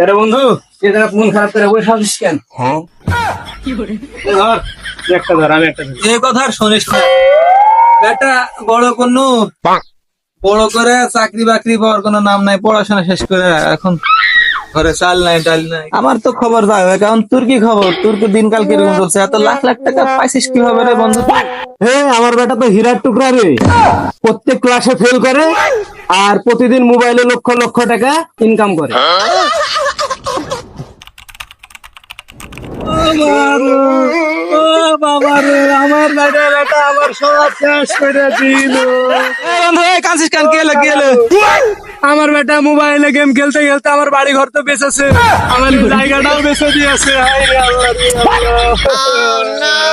আরে বন্ধু এটা মন খারাপ করে বসে আছিস কেন? ধর একটা ধর আমি একটা ধর। এই কথা আর শুনিস না বেটা, বড় কোনো বড় করে চাকরি বাকরি পাওয়ার কোনো নাম নাই, পড়াশোনা শেষ করে এখন ঘরে চাল নাই ডাল নাই। আমার তো খবর যাবে, কারণ তোর কি খবর? তোর তো দিনকাল কিরকম চলছে? এত লাখ লাখ টাকা পাইছিস কিভাবে রে বন্ধু? আমার বেটা তো হীরার টুকরা রে, প্রত্যেক ক্লাসে ফেল করে আর প্রতিদিন মোবাইলে লক্ষ লক্ষ টাকা ইনকাম করে। আমার বেটা আমার সব শেষ করে দিল। কাঁদছিস কেন? কি হলো কি হলো? আমার বেটা মোবাইলে গেম খেলতে খেলতে আমার বাড়ি ঘর তো বেঁচেছে, আমার জায়গাটাও বেঁচে দিয়েছে। হায় রে আল্লাহ রে আল্লাহ।